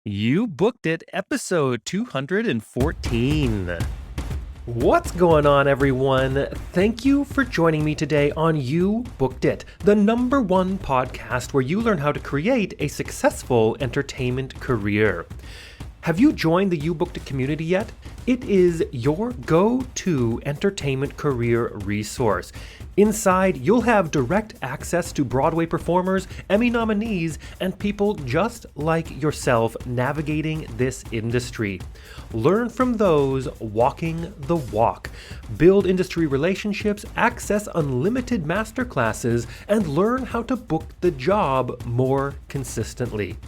You booked it, episode 214. What's going on, everyone? Thank you for joining me today on You Booked It, the #1 podcast where you learn how to create a successful entertainment career. Have you joined the You Booked It community yet? It is your go-to entertainment career resource. Inside, you'll have direct access to Broadway performers, Emmy nominees, and people just like yourself navigating this industry. Learn from those walking the walk. Build industry relationships, access unlimited masterclasses, and learn how to book the job more consistently.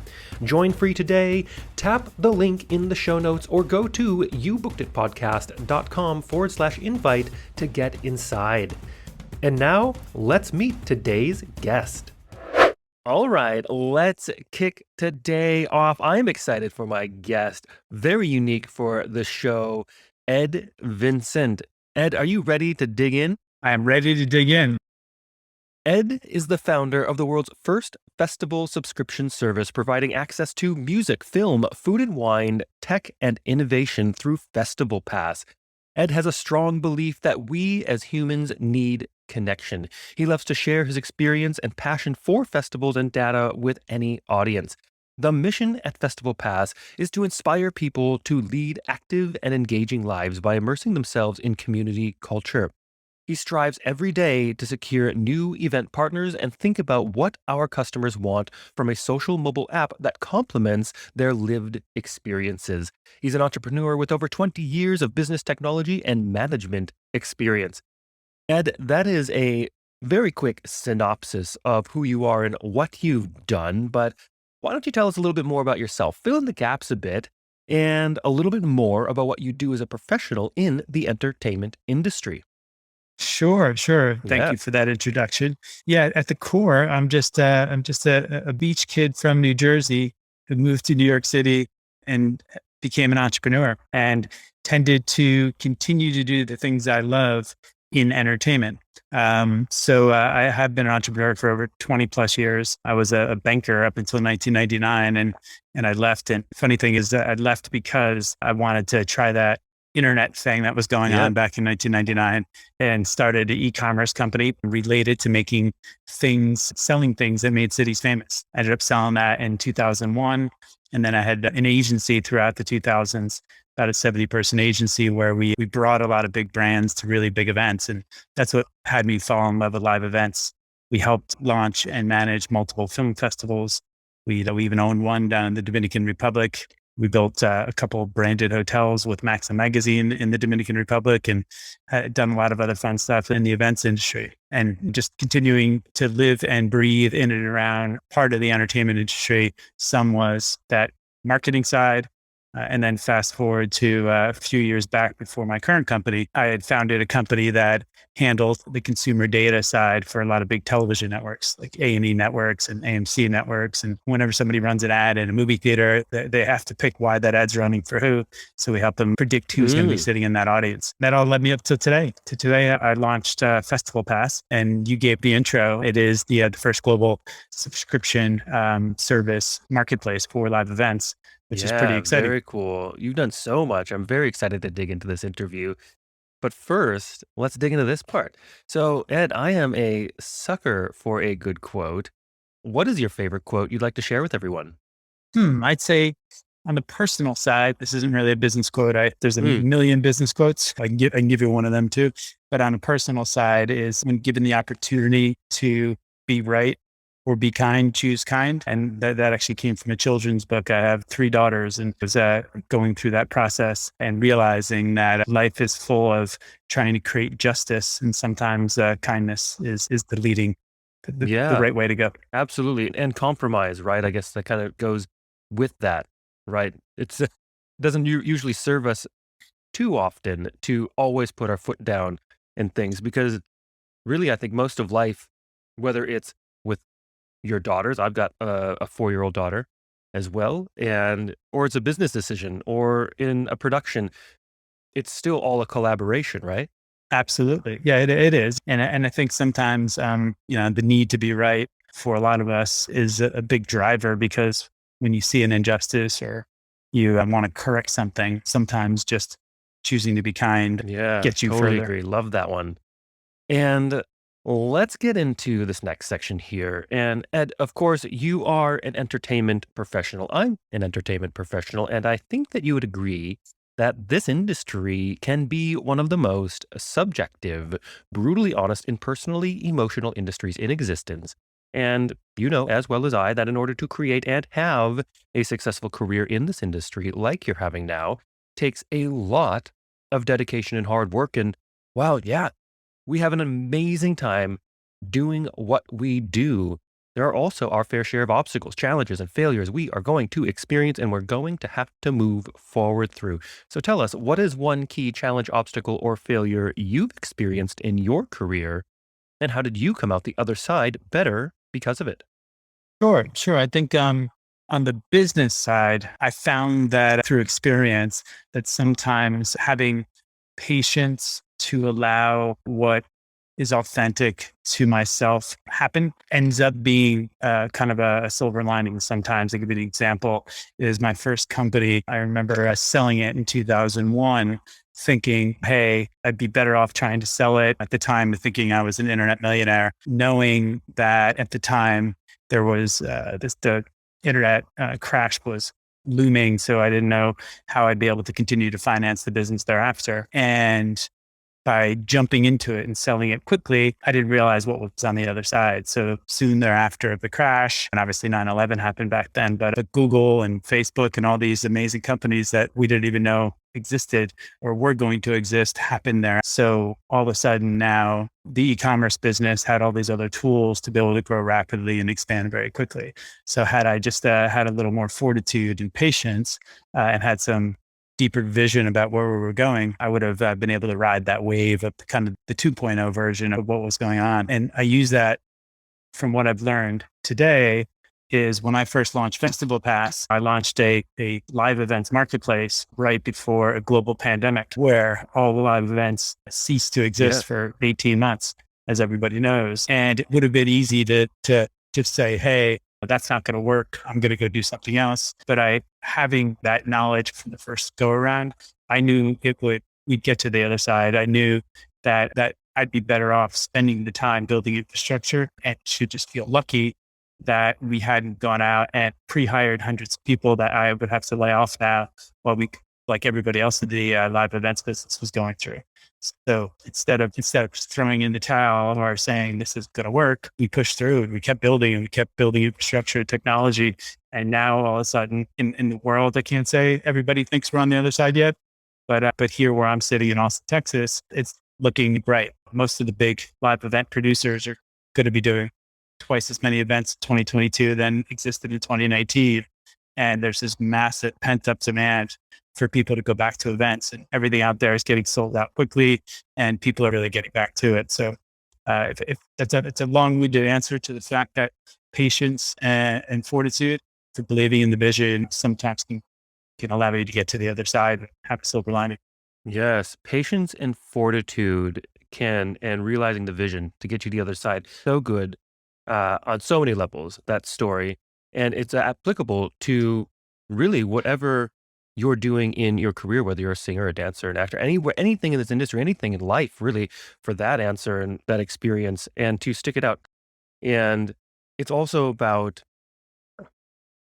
Join free today. Tap the link in the show notes or go to youbookeditpodcast.com/invite to get inside. And now, let's meet today's guest. All right, let's kick today off. I'm excited for my guest, very unique for the show, Ed Vincent. Ed, are you ready to dig in? I am ready to dig in. Ed is the founder of the world's first festival subscription service, providing access to music, film, food and wine, tech, and innovation through FestivalPass. Ed has a strong belief that we as humans need connection. He loves to share his experience and passion for festivals and data with any audience. The mission at FestivalPass is to inspire people to lead active and engaging lives by immersing themselves in community culture. He strives every day to secure new event partners and think about what our customers want from a social mobile app that complements their lived experiences. He's an entrepreneur with over 20 years of business technology and management experience. Ed, that is a very quick synopsis of who you are and what you've done, but why don't you tell us a little bit more about yourself? Fill in the gaps a bit and a little bit more about what you do as a professional in the entertainment industry. Sure. Thank you for that introduction. Yeah, at the core, I'm just a beach kid from New Jersey who moved to New York City and became an entrepreneur and tended to continue to do the things I love in entertainment. I have been an entrepreneur for over 20 plus years. I was a banker up until 1999 and I left. And funny thing is that I left because I wanted to try that internet thing that was going on back in 1999 and started an e-commerce company related to making things, selling things that made cities famous. I ended up selling that in 2001. And then I had an agency throughout the 2000s, about a 70-person agency where we brought a lot of big brands to really big events. And that's what had me fall in love with live events. We helped launch and manage multiple film festivals. We even owned one down in the Dominican Republic. We built a couple of branded hotels with Maxim Magazine in the Dominican Republic and had done a lot of other fun stuff in the events industry and just continuing to live and breathe in and around part of the entertainment industry. Some was that marketing side. And then fast forward to a few years back before my current company, I had founded a company that handled the consumer data side for a lot of big television networks like A&E networks and AMC networks. And whenever somebody runs an ad in a movie theater, they have to pick why that ad's running for who. So we help them predict who's going to be sitting in that audience. That all led me up to today. I launched FestivalPass, and you gave the intro. It is the first global subscription service marketplace for live events, which is pretty exciting. Very cool. You've done so much. I'm very excited to dig into this interview. But first, let's dig into this part. So, Ed, I am a sucker for a good quote. What is your favorite quote you'd like to share with everyone? I'd say on the personal side, this isn't really a business quote. There's a million business quotes. I can give you one of them too. But on a personal side is when given the opportunity to be right or be kind, choose kind. And that actually came from a children's book. I have 3 daughters and was going through that process and realizing that life is full of trying to create justice. And sometimes kindness is the right way to go. Absolutely. And compromise, right? I guess that kind of goes with that, right? It doesn't usually serve us too often to always put our foot down in things because really, I think most of life, whether it's with your daughters, I've got a 4-year-old daughter as well, or it's a business decision or in a production, it's still all a collaboration, right? Absolutely. Yeah, it is. And I think sometimes, the need to be right for a lot of us is a big driver because when you see an injustice or you want to correct something, sometimes just choosing to be kind gets you totally further. agree. Love that one. And let's get into this next section here. And Ed, of course, you are an entertainment professional. I'm an entertainment professional. And I think that you would agree that this industry can be one of the most subjective, brutally honest, and personally emotional industries in existence. And you know as well as I that in order to create and have a successful career in this industry like you're having now takes a lot of dedication and hard work. And wow, yeah, we have an amazing time doing what we do. There are also our fair share of obstacles, challenges, and failures we are going to experience and we're going to have to move forward through. So tell us, what is one key challenge, obstacle, or failure you've experienced in your career? And how did you come out the other side better because of it? Sure. I think on the business side, I found that through experience that sometimes having patience to allow what is authentic to myself happen ends up being kind of a silver lining sometimes. I'll give you an example is my first company. I remember selling it in 2001 thinking, hey, I'd be better off trying to sell it at the time, thinking I was an internet millionaire, knowing that at the time there was the internet crash was looming. So I didn't know how I'd be able to continue to finance the business thereafter. And by jumping into it and selling it quickly, I didn't realize what was on the other side. So soon thereafter of the crash, and obviously 9/11 happened back then, but Google and Facebook and all these amazing companies that we didn't even know existed or were going to exist happened there. So all of a sudden now the e-commerce business had all these other tools to be able to grow rapidly and expand very quickly. So had I just had a little more fortitude and patience and had some deeper vision about where we were going, I would have been able to ride that wave of kind of the 2.0 version of what was going on. And I use that from what I've learned today is when I first launched FestivalPass, I launched a live events marketplace right before a global pandemic where all the live events ceased to exist for 18 months, as everybody knows. And it would have been easy to just say, hey, that's not going to work. I'm going to go do something else. But having that knowledge from the first go around, I knew we'd get to the other side. I knew that I'd be better off spending the time building infrastructure and should just feel lucky that we hadn't gone out and pre-hired hundreds of people that I would have to lay off now while we, like everybody else in the live events business was going through. So instead of just throwing in the towel or saying this is going to work, we pushed through and we kept building infrastructure, technology. And now all of a sudden in the world, I can't say everybody thinks we're on the other side yet, but here where I'm sitting in Austin, Texas, it's looking bright. Most of the big live event producers are going to be doing twice as many events in 2022 than existed in 2019. And there's this massive pent up demand for people to go back to events, and everything out there is getting sold out quickly and people are really getting back to it. So if it's a long-winded answer to the fact that patience and fortitude for believing in the vision sometimes can allow you to get to the other side and have a silver lining. Yes, patience and fortitude and realizing the vision to get you to the other side. So good on so many levels, that story. And it's applicable to really whatever you're doing in your career, whether you're a singer, a dancer, an actor, anywhere, anything in this industry, anything in life, really, for that answer and that experience, and to stick it out. And it's also about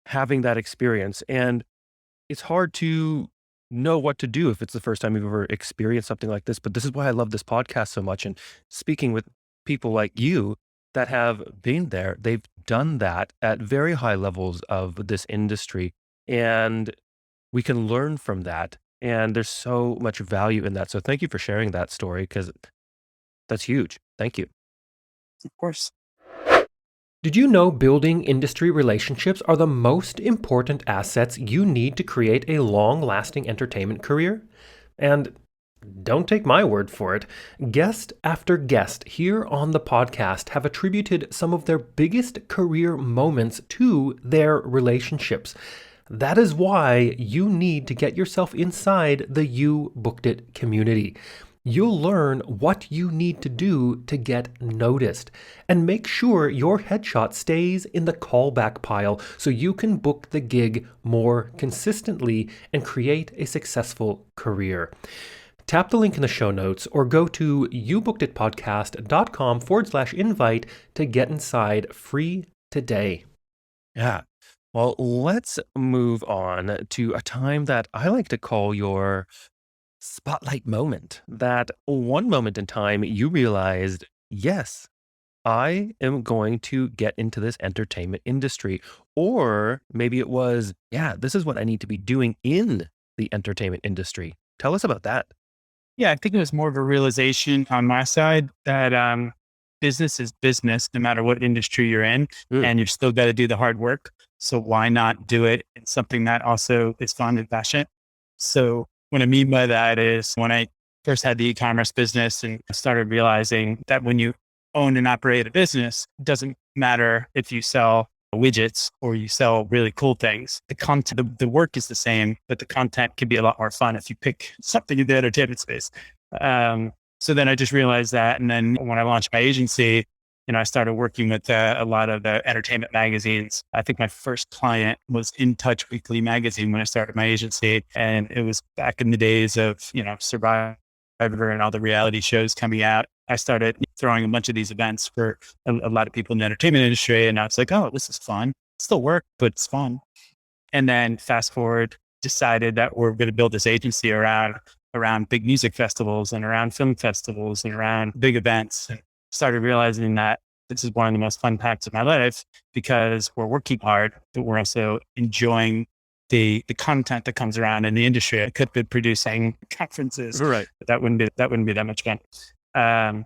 having that experience. And it's hard to know what to do if it's the first time you've ever experienced something like this. But this is why I love this podcast so much. And speaking with people like you that have been there, they've done that at very high levels of this industry. And we can learn from that. And there's so much value in that. So thank you for sharing that story because that's huge. Thank you. Of course. Did you know building industry relationships are the most important assets you need to create a long-lasting entertainment career? And don't take my word for it. Guest after guest here on the podcast have attributed some of their biggest career moments to their relationships. That is why you need to get yourself inside the You Booked It community. You'll learn what you need to do to get noticed, and make sure your headshot stays in the callback pile so you can book the gig more consistently and create a successful career. Tap the link in the show notes or go to youbookeditpodcast.com/invite to get inside free today. Yeah. Well, let's move on to a time that I like to call your spotlight moment. That one moment in time you realized, yes, I am going to get into this entertainment industry. Or maybe it was, yeah, this is what I need to be doing in the entertainment industry. Tell us about that. Yeah, I think it was more of a realization on my side that business is business, no matter what industry you're in, Mm. and you've still got to do the hard work. So why not do it in something that also is fun and passionate? So what I mean by that is when I first had the e-commerce business and started realizing that when you own and operate a business, it doesn't matter if you sell widgets or you sell really cool things. The content, the work is the same, but the content can be a lot more fun if you pick something in the entertainment space. So then I just realized that. And then when I launched my agency, I started working with a lot of the entertainment magazines. I think my first client was In Touch Weekly magazine when I started my agency. And it was back in the days of, Survivor and all the reality shows coming out. I started throwing a bunch of these events for a lot of people in the entertainment industry. And I was like, oh, this is fun. Still work, but it's fun. And then fast forward, decided that we're going to build this agency around big music festivals and around film festivals and around big events. And started realizing that this is one of the most fun parts of my life because we're working hard, but we're also enjoying the content that comes around in the industry. I could have been producing conferences, Right. but that wouldn't be that much fun. And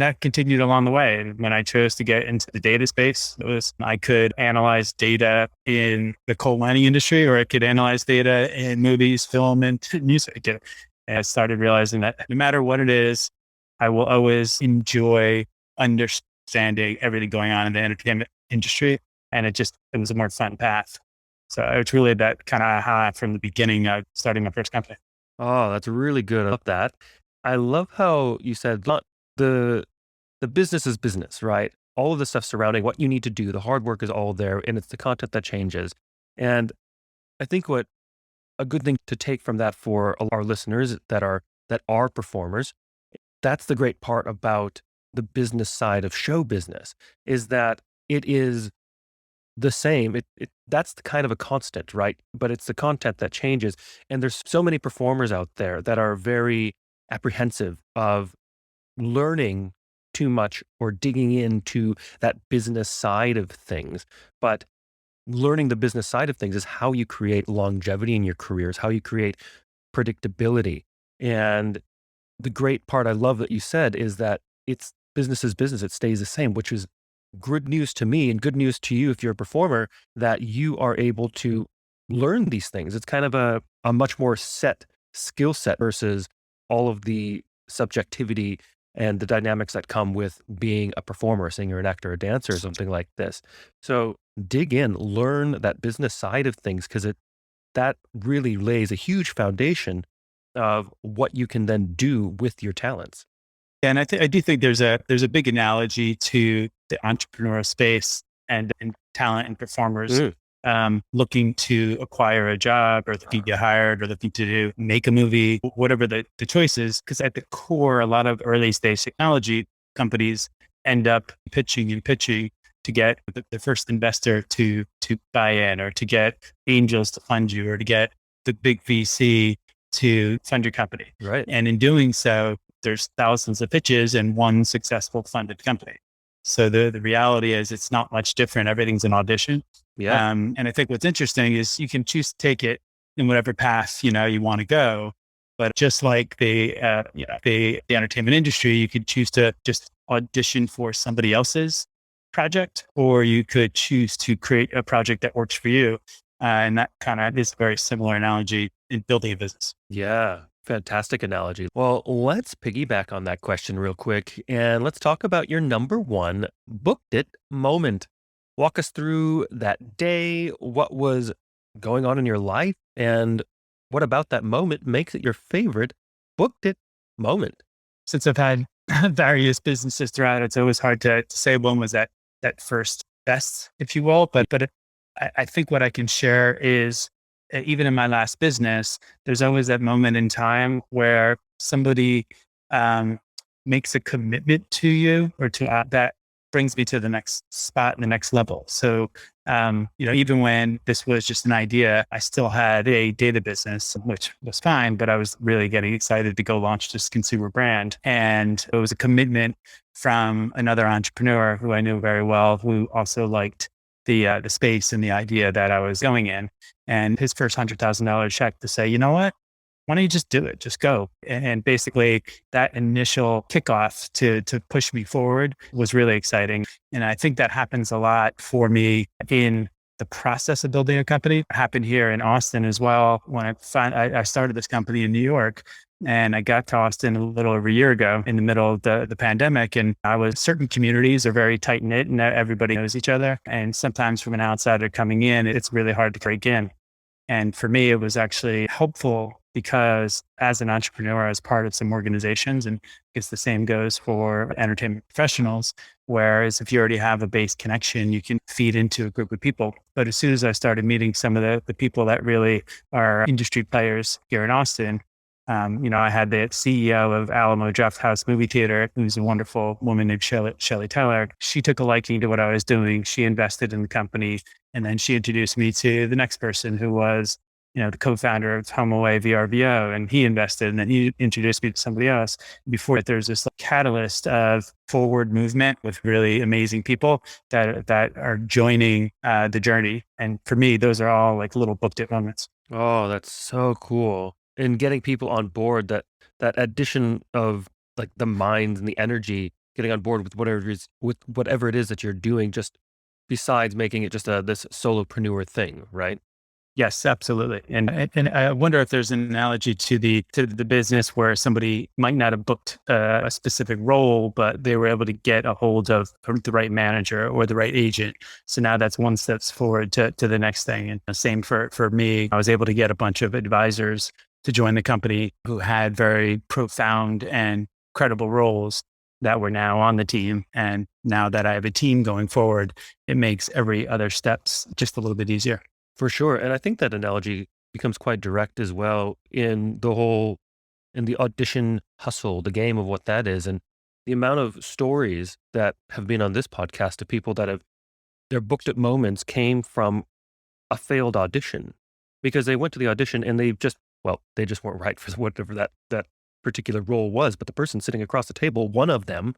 that continued along the way. And when I chose to get into the data space, I could analyze data in the coal mining industry, or I could analyze data in movies, film, and music. And I started realizing that no matter what it is, I will always enjoy understanding everything going on in the entertainment industry. And it was a more fun path. So it's really that kind of aha from the beginning of starting my first company. Oh, that's really good. I love that. I love how you said not the business is business, right? All of the stuff surrounding what you need to do, the hard work is all there, and it's the content that changes. And I think what a good thing to take from that for our listeners that are performers, that's the great part about the business side of show business is that it is the same. That's the kind of a constant, right? But it's the content that changes. And there's so many performers out there that are very apprehensive of learning too much or digging into that business side of things. But learning the business side of things is how you create longevity in your careers, how you create predictability. And the great part I love that you said is that it's business is business. It stays the same, which is good news to me and good news to you if you're a performer that you are able to learn these things. It's kind of a much more set skill set versus all of the subjectivity and the dynamics that come with being a performer, a singer, an actor, a dancer, or something like this. So dig in, learn that business side of things because that really lays a huge foundation of what you can then do with your talents. And I do think there's a big analogy to the entrepreneurial space and talent and performers looking to acquire a job or looking to get hired or looking to make a movie, whatever the choice is. Because at the core, a lot of early stage technology companies end up pitching to get the first investor to buy in, or to get angels to fund you, or to get the big VC to fund your company. Right. And in doing so, there's thousands of pitches and one successful funded company. So the reality is it's not much different. Everything's an audition. Yeah. And I think what's interesting is you can choose to take it in whatever path, you want to go. But just like the entertainment industry, you could choose to just audition for somebody else's project, or you could choose to create a project that works for you. And that kind of is a very similar analogy in building a business. Yeah. Fantastic analogy. Well, let's piggyback on that question real quick and let's talk about your number one booked it moment. Walk us through that day. What was going on in your life? And what about that moment makes it your favorite booked it moment? Since I've had various businesses throughout, it's always hard to say one was that first best, if you will. But I think what I can share is even in my last business, there's always that moment in time where somebody makes a commitment to you or to that brings me to the next spot and the next level. So, even when this was just an idea, I still had a data business, which was fine, but I was really getting excited to go launch this consumer brand. And it was a commitment from another entrepreneur who I knew very well, who also liked the space and the idea that I was going in. And his first $100,000 check to say, you know what? Why don't you just do it? Just go. And basically that initial kickoff to push me forward was really exciting. And I think that happens a lot for me in the process of building a company. It happened here in Austin as well. When I started this company in New York, and I got to Austin a little over a year ago in the middle of the pandemic. And certain communities are very tight knit and everybody knows each other. And sometimes from an outsider coming in, it's really hard to break in. And for me, it was actually helpful because as an entrepreneur, I was part of some organizations, and I guess the same goes for entertainment professionals, whereas if you already have a base connection, you can feed into a group of people. But as soon as I started meeting some of the people that really are industry players here in Austin, I had the CEO of Alamo Drafthouse Movie Theater, who's a wonderful woman named Shelley Taylor. She took a liking to what I was doing. She invested in the company. And then she introduced me to the next person who was, the co-founder of HomeAway VRBO, and he invested, and then he introduced me to somebody else. Before there's this catalyst of forward movement with really amazing people that are joining the journey. And for me, those are all like little booked it moments. Oh, that's so cool. And getting people on board, that addition of like the minds and the energy, getting on board with whatever it is that you're doing, just besides making it just this solopreneur thing, right? Yes, absolutely. And I wonder if there's an analogy to the business where somebody might not have booked a specific role, but they were able to get a hold of the right manager or the right agent. So now that's one step forward to the next thing. And the same for me. I was able to get a bunch of advisors to join the company who had very profound and credible roles that were now on the team. And now that I have a team going forward, it makes every other steps just a little bit easier. For sure. And I think that analogy becomes quite direct as well in the audition hustle, the game of what that is. And the amount of stories that have been on this podcast of people that their booked at moments came from a failed audition because they went to the audition and they just weren't right for whatever that particular role was. But the person sitting across the table, one of them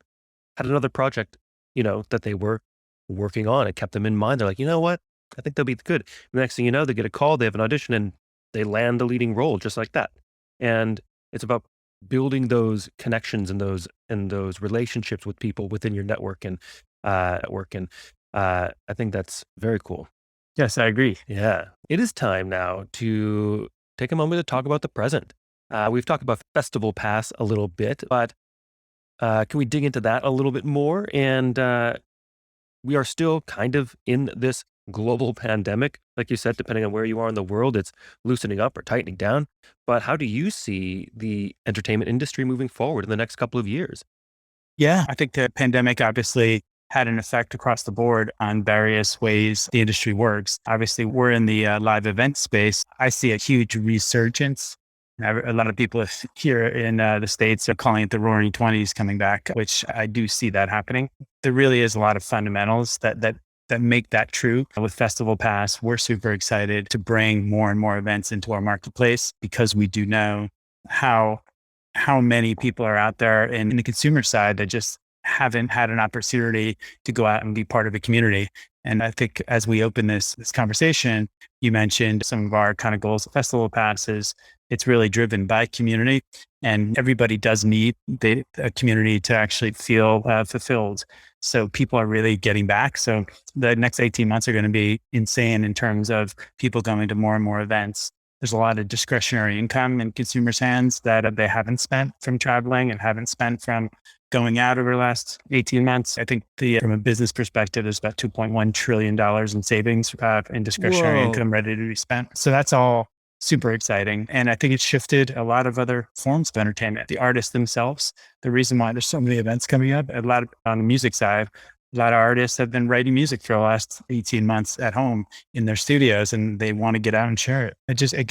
had another project, that they were working on. It kept them in mind. They're like, you know what? I think they'll be good. The next thing you know, they get a call, they have an audition, and they land the leading role just like that. And it's about building those connections and those relationships with people within your network and at work. And I think that's very cool. Yes, I agree. Yeah. It is time now to take a moment to talk about the present. We've talked about FestivalPass a little bit, but can we dig into that a little bit more? And we are still kind of in this global pandemic. Like you said, depending on where you are in the world, it's loosening up or tightening down. But how do you see the entertainment industry moving forward in the next couple of years? Yeah, I think the pandemic obviously had an effect across the board on various ways the industry works. Obviously, we're in the live event space. I see a huge resurgence. A lot of people here in the States are calling it the roaring 20s coming back, which I do see that happening. There really is a lot of fundamentals that make that true. With FestivalPass, we're super excited to bring more and more events into our marketplace because we do know how many people are out there in the consumer side that just haven't had an opportunity to go out and be part of a community. And I think as we open this conversation, you mentioned some of our kind of goals of FestivalPass is it's really driven by community, and everybody does need a community to actually feel fulfilled. So people are really getting back. So the next 18 months are going to be insane in terms of people going to more and more events. There's a lot of discretionary income in consumers' hands that they haven't spent from traveling and haven't spent from going out over the last 18 months. I think from a business perspective, there's about $2.1 trillion in savings in discretionary income ready to be spent. So that's all super exciting. And I think it's shifted a lot of other forms of entertainment. The artists themselves, the reason why there's so many events coming up, a lot of, on the music side, a lot of artists have been writing music for the last 18 months at home in their studios, and they want to get out and share it.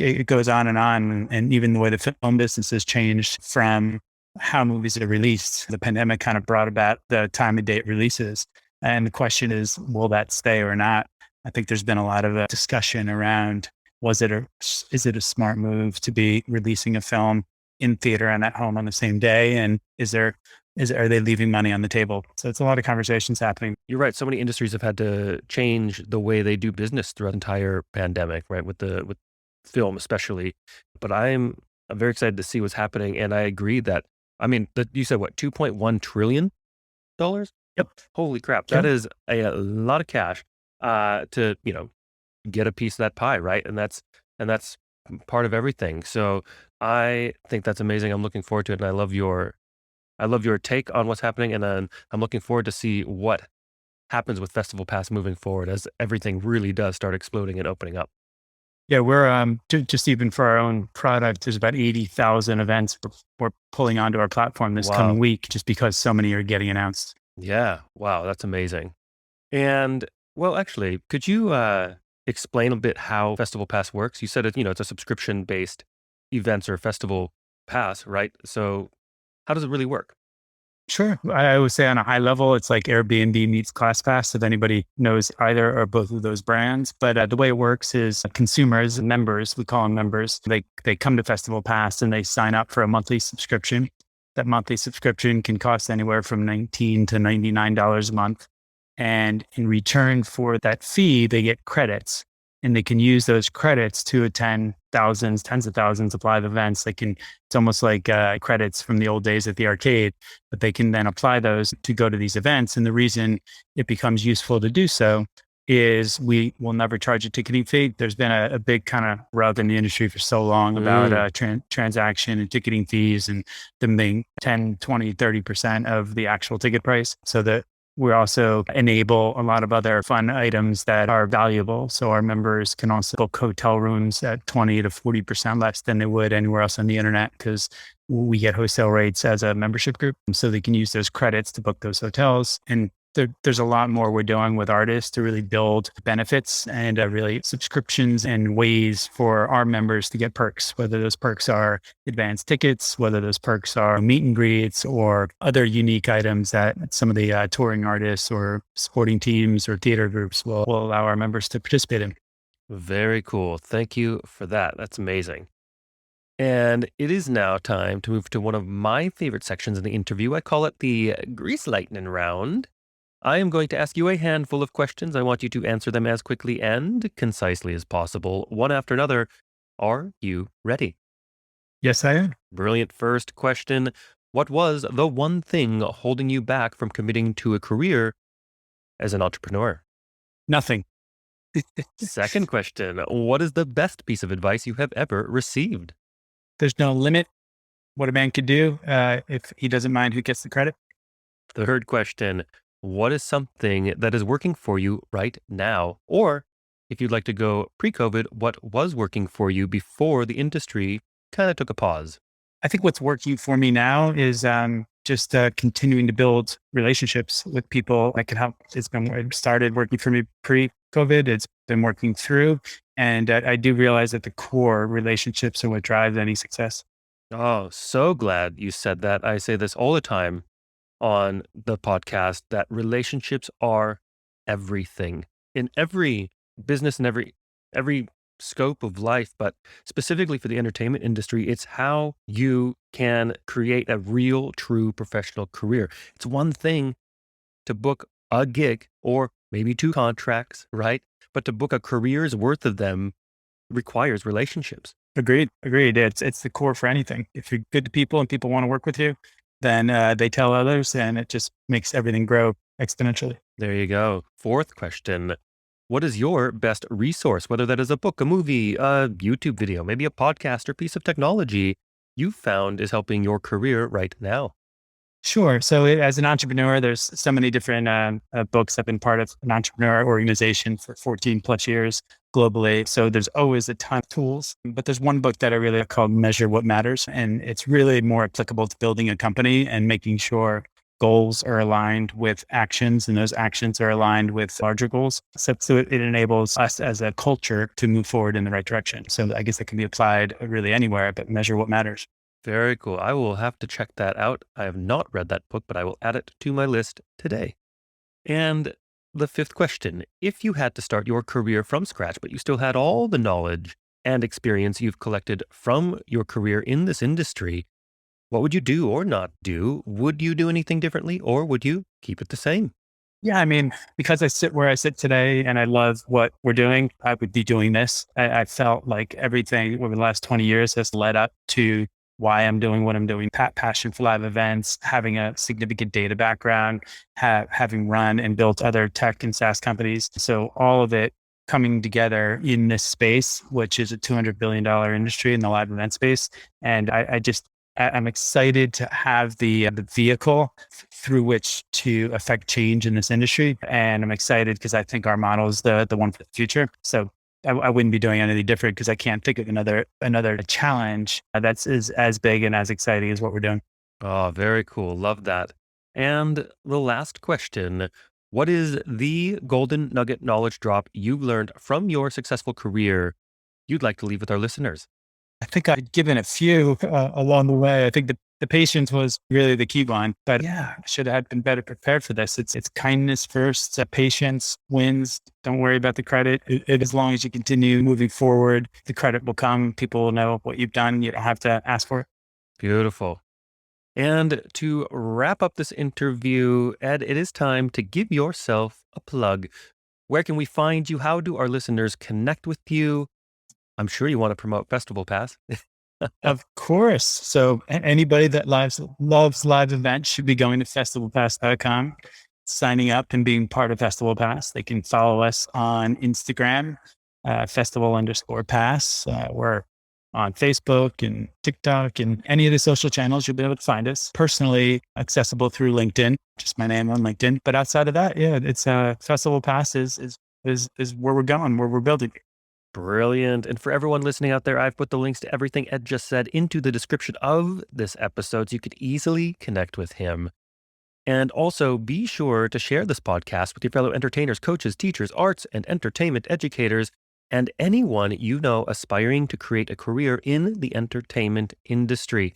It goes on and on. And even the way the film business has changed from how movies are released, the pandemic kind of brought about the time and date releases. And the question is, will that stay or not? I think there's been a lot of discussion around, is it a smart move to be releasing a film in theater and at home on the same day? And are they leaving money on the table? So it's a lot of conversations happening. You're right. So many industries have had to change the way they do business throughout the entire pandemic, right? With film especially. But I'm very excited to see what's happening. And I agree that, you said what, $2.1 trillion? Yep. Holy crap. That is a lot of cash to, get a piece of that pie, right? And that's part of everything. So I think that's amazing. I'm looking forward to it. And I love your take on what's happening. And then I'm looking forward to see what happens with FestivalPass moving forward as everything really does start exploding and opening up. Yeah, we're just even for our own product, there's about 80,000 events we're pulling onto our platform this coming week, just because so many are getting announced. Yeah. Wow. That's amazing. And well, actually, could you explain a bit how FestivalPass works? You said it's a subscription-based events or festival pass, right? So how does it really work? Sure. I would say on a high level, it's like Airbnb meets ClassPass, if anybody knows either or both of those brands. But the way it works is consumers, members, we call them members, they come to FestivalPass and they sign up for a monthly subscription. That monthly subscription can cost anywhere from $19 to $99 a month. And in return for that fee, they get credits, and they can use those credits to attend tens of thousands of live events. It's almost like credits from the old days at the arcade, but they can then apply those to go to these events. And the reason it becomes useful to do so is we will never charge a ticketing fee. There's been a big kind of rub in the industry for so long about transaction and ticketing fees, and them being 10, 20, 30% of the actual ticket price. So that we also enable a lot of other fun items that are valuable. So our members can also book hotel rooms at 20 to 40% less than they would anywhere else on the internet, because we get wholesale rates as a membership group. So they can use those credits to book those hotels. And there's a lot more we're doing with artists to really build benefits and really subscriptions and ways for our members to get perks, whether those perks are advanced tickets, whether those perks are meet and greets, or other unique items that some of the touring artists or sporting teams or theater groups will allow our members to participate in. Very cool. Thank you for that. That's amazing. And it is now time to move to one of my favorite sections in the interview. I call it the Grease Lightning Round. I am going to ask you a handful of questions. I want you to answer them as quickly and concisely as possible, one after another. Are you ready? Yes, I am. Brilliant. First question. What was the one thing holding you back from committing to a career as an entrepreneur? Nothing. Second question. What is the best piece of advice you have ever received? There's no limit what a man could do if he doesn't mind who gets the credit. Third question. What is something that is working for you right now? Or if you'd like to go pre-COVID, what was working for you before the industry kind of took a pause? I think what's working for me now is just continuing to build relationships with people that can help. It started working for me pre-COVID. It's been working through. And I do realize that the core relationships are what drives any success. Oh, so glad you said that. I say this all the time on the podcast, that relationships are everything in every business and every scope of life, but specifically for the entertainment industry, it's how you can create a real, true professional career. It's one thing to book a gig or maybe 2 contracts, right? But to book a career's worth of them requires relationships. Agreed. It's the core for anything. If you're good to people and people want to work with you, then they tell others, and it just makes everything grow exponentially. There you go. Fourth question. What is your best resource, whether that is a book, a movie, a YouTube video, maybe a podcast or piece of technology you found is helping your career right now? Sure. So as an entrepreneur, there's so many different books. I've been part of an entrepreneur organization for 14 plus years globally. So there's always a ton of tools, but there's one book that I really called Measure What Matters. And it's really more applicable to building a company and making sure goals are aligned with actions, and those actions are aligned with larger goals. So it enables us as a culture to move forward in the right direction. So I guess it can be applied really anywhere, but measure what matters. Very cool. I will have to check that out. I have not read that book, but I will add it to my list today. And the fifth question, if you had to start your career from scratch, but you still had all the knowledge and experience you've collected from your career in this industry, what would you do or not do? Would you do anything differently, or would you keep it the same? Yeah, I mean, because I sit where I sit today and I love what we're doing, I would be doing this. I felt like everything over the last 20 years has led up to why I'm doing what I'm doing. Passion for live events, having a significant data background, having run and built other tech and SaaS companies. So all of it coming together in this space, which is a $200 billion industry in the live event space. And I'm excited to have the vehicle through which to affect change in this industry. And I'm excited because I think our model is the one for the future. So I wouldn't be doing anything different because I can't think of another challenge that's as big and as exciting as what we're doing. Oh, very cool. Love that. And the last question, what is the golden nugget knowledge drop you've learned from your successful career you'd like to leave with our listeners? I think I'd given a few along the way. I think the patience was really the key one, but yeah, I should have been better prepared for this. It's kindness first, patience wins. Don't worry about the credit. As long as you continue moving forward, the credit will come. People will know what you've done. You don't have to ask for it. Beautiful. And to wrap up this interview, Ed, it is time to give yourself a plug. Where can we find you? How do our listeners connect with you? I'm sure you want to promote FestivalPass. Of course. So anybody that loves live events should be going to festivalpass.com, signing up and being part of FestivalPass. They can follow us on Instagram, festival_pass. We're on Facebook and TikTok and any of the social channels. You'll be able to find us. Personally accessible through LinkedIn, just my name on LinkedIn. But outside of that, yeah, it's FestivalPass is where we're going, where we're building. Brilliant. And for everyone listening out there, I've put the links to everything Ed just said into the description of this episode so you could easily connect with him. And also be sure to share this podcast with your fellow entertainers, coaches, teachers, arts and entertainment educators, and anyone you know aspiring to create a career in the entertainment industry.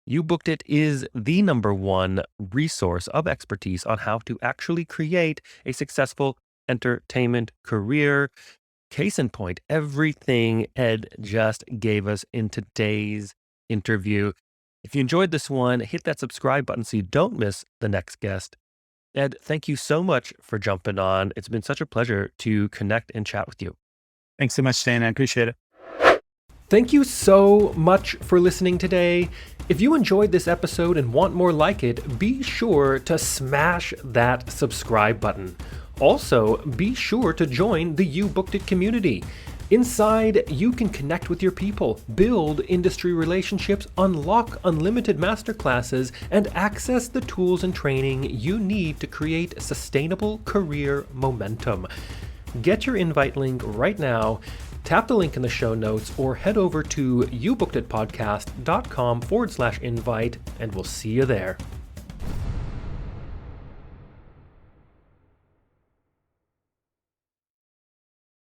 You Booked It is the #1 resource of expertise on how to actually create a successful entertainment career. Case in point, everything Ed just gave us in today's interview. If you enjoyed this one, hit that subscribe button so you don't miss the next guest. Ed, thank you so much for jumping on. It's been such a pleasure to connect and chat with you. Thanks so much, Dane. I appreciate it. Thank you so much for listening today. If you enjoyed this episode and want more like it, be sure to smash that subscribe button. Also, be sure to join the You Booked It community. Inside, you can connect with your people, build industry relationships, unlock unlimited masterclasses, and access the tools and training you need to create sustainable career momentum. Get your invite link right now. Tap the link in the show notes or head over to youbookeditpodcast.com/invite, and we'll see you there.